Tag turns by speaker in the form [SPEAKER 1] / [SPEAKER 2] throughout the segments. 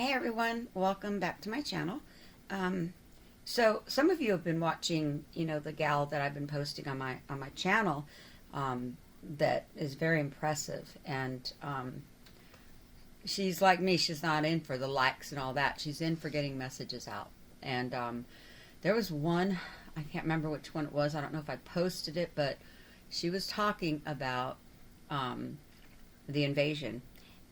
[SPEAKER 1] Hey everyone, welcome back to my channel. So some of you have been watching, the gal that I've been posting on my channel, that is very impressive, and she's like me. She's not in for the likes and all that. She's in for getting messages out. And there was one, I can't remember which one it was. I don't know if I posted it, but she was talking about the invasion,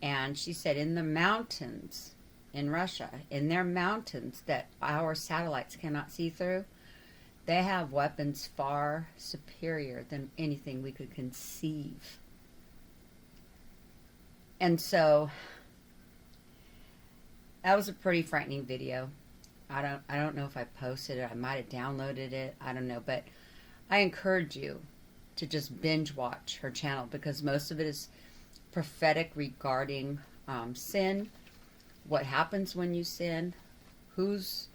[SPEAKER 1] and she said in the mountains in Russia, in their mountains that our satellites cannot see through, they have weapons far superior than anything we could conceive. And so that was a pretty frightening video. I don't know if I posted it. I might have downloaded it. I don't know, but I encourage you to just binge watch her channel, because most of it is prophetic regarding sin, what happens when you sin, who's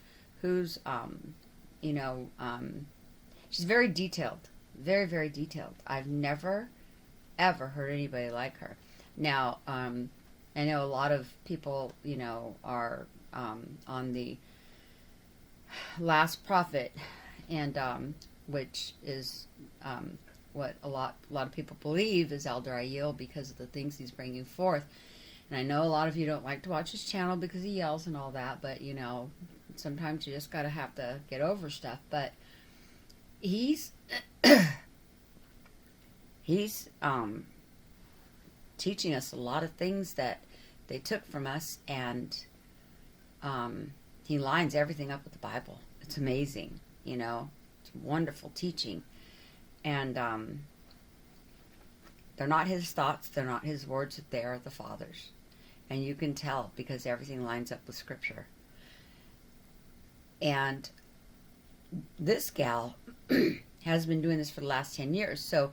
[SPEAKER 1] she's very detailed, very, very detailed. I've never, ever heard anybody like her. Now, I know a lot of people, are on the last prophet, and which is what a lot of people believe is Elder Aiel, because of the things he's bringing forth. And I know a lot of you don't like to watch his channel because he yells and all that, but sometimes you just gotta have to get over stuff. But he's he's teaching us a lot of things that they took from us, and he lines everything up with the Bible. It's amazing, it's wonderful teaching. And they're not his thoughts, they're not his words, they are the Father's. And you can tell because everything lines up with Scripture. And this gal has been doing this for the last 10 years. So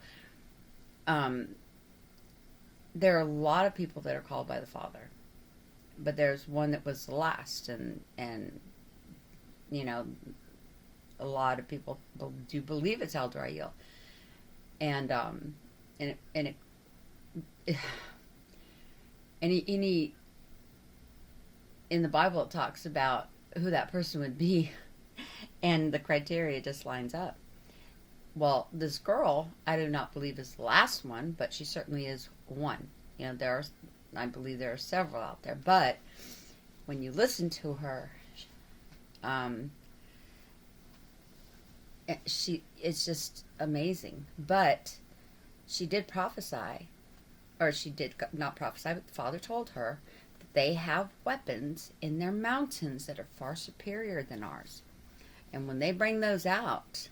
[SPEAKER 1] there are a lot of people that are called by the Father. But there's one that was the last. And a lot of people do believe it's Elder Aiel. And he in the Bible it talks about who that person would be, and the criteria just lines up. Well, this girl, I do not believe is the last one, but she certainly is one. I believe there are several out there, but when you listen to her, it's just amazing. But she did prophesy, or she did not prophesy, but the Father told her that they have weapons in their mountains that are far superior than ours. And when they bring those out,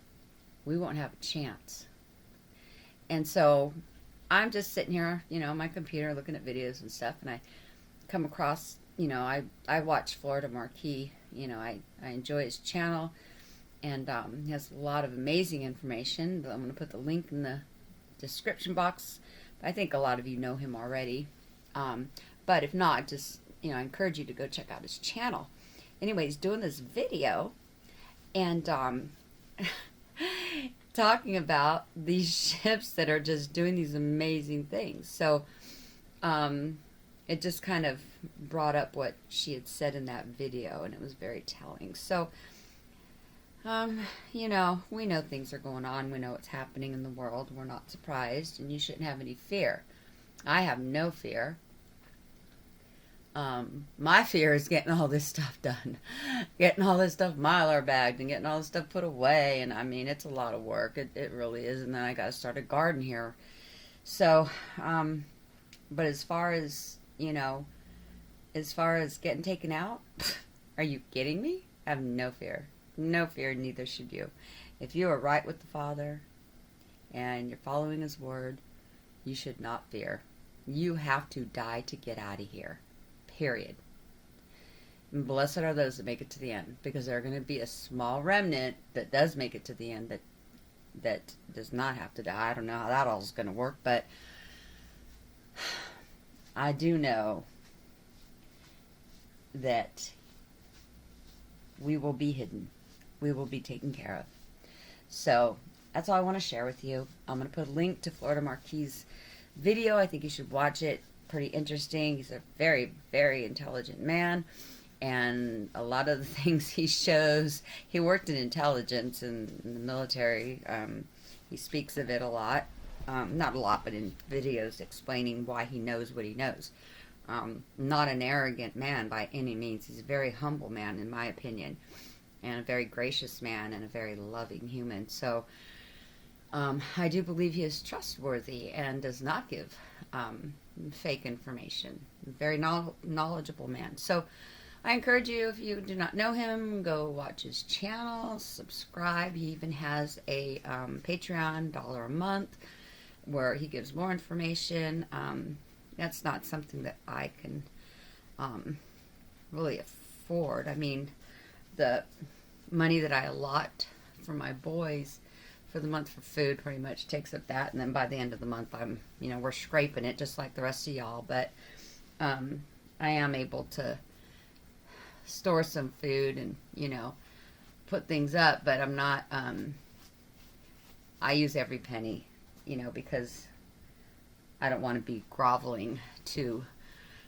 [SPEAKER 1] we won't have a chance. And so I'm just sitting here, on my computer looking at videos and stuff, and I come across, I watch Florida Marquis. I enjoy his channel, and he has a lot of amazing information. I'm going to put the link in the description box. I think a lot of you know him already, but if not, just I encourage you to go check out his channel. Anyways, doing this video and talking about these ships that are just doing these amazing things. So it just kind of brought up what she had said in that video, and it was very telling. So we know things are going on. We know what's happening in the world. We're not surprised, and you shouldn't have any fear. I have no fear. My fear is getting all this stuff done. Getting all this stuff Mylar bagged and getting all this stuff put away. And I mean, it's a lot of work. It really is. And then I got to start a garden here. So, but as far as getting taken out, are you kidding me? I have no fear. No fear, neither should you. If you are right with the Father and you're following His Word, you should not fear. You have to die to get out of here. Period. And blessed are those that make it to the end, because there are going to be a small remnant that does make it to the end that does not have to die. I don't know how that all is going to work, but I do know that we will be hidden. We will be taken care of. So that's all I want to share with you. I'm going to put a link to Florida Marquis' video. I think you should watch it. Pretty interesting. He's a very, very intelligent man. And a lot of the things he shows, he worked in intelligence in the military. He speaks of it a lot. Not a lot, but in videos explaining why he knows what he knows. Not an arrogant man by any means. He's a very humble man, in my opinion, and a very gracious man, and a very loving human. So I do believe he is trustworthy and does not give fake information. Very knowledgeable man. So I encourage you, if you do not know him, go watch his channel, subscribe. He even has a Patreon, $1 a month, where he gives more information. That's not something that I can really afford. I mean, the money that I allot for my boys for the month for food pretty much takes up that, and then by the end of the month we're scraping it just like the rest of y'all. But I am able to store some food and put things up, but I'm not I use every penny, because I don't want to be groveling to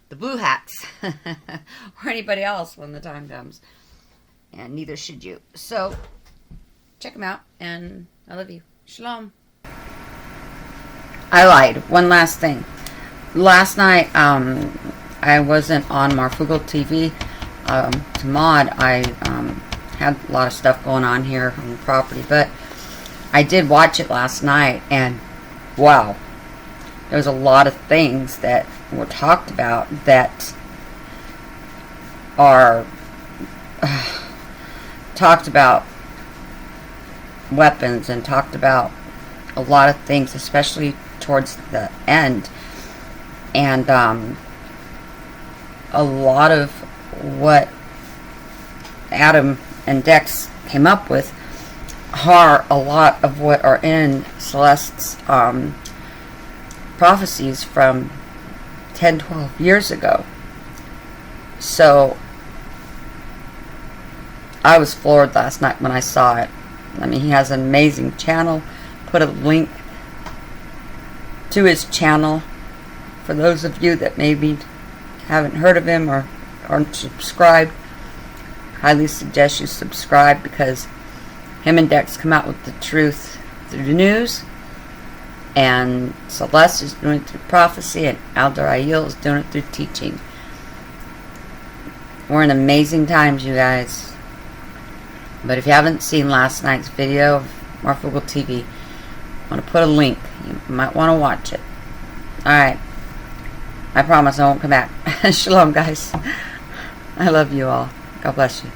[SPEAKER 1] the blue hats or anybody else when the time comes, and neither should you. So check them out, and I love you. Shalom. I lied. One last thing. Last night I wasn't on MARFOOGLETV. To mod, I had a lot of stuff going on here on the property, but I did watch it last night, and wow, there was a lot of things that were talked about that are talked about weapons, and talked about a lot of things, especially towards the end, and a lot of what Adam and Dex came up with are a lot of what are in Celeste's prophecies from 10-12 years ago. So I was floored last night when I saw it. I mean, he has an amazing channel. Put a link to his channel for those of you that maybe haven't heard of him or aren't subscribed. Highly suggest you subscribe, because him and Dex come out with the truth through the news, and Celeste is doing it through prophecy, and Elder Ayil is doing it through teaching. We're in amazing times, you guys. But if you haven't seen last night's video of MARFOOGLETV, I'm going to put a link. You might want to watch it. Alright. I promise I won't come back. Shalom, guys. I love you all. God bless you.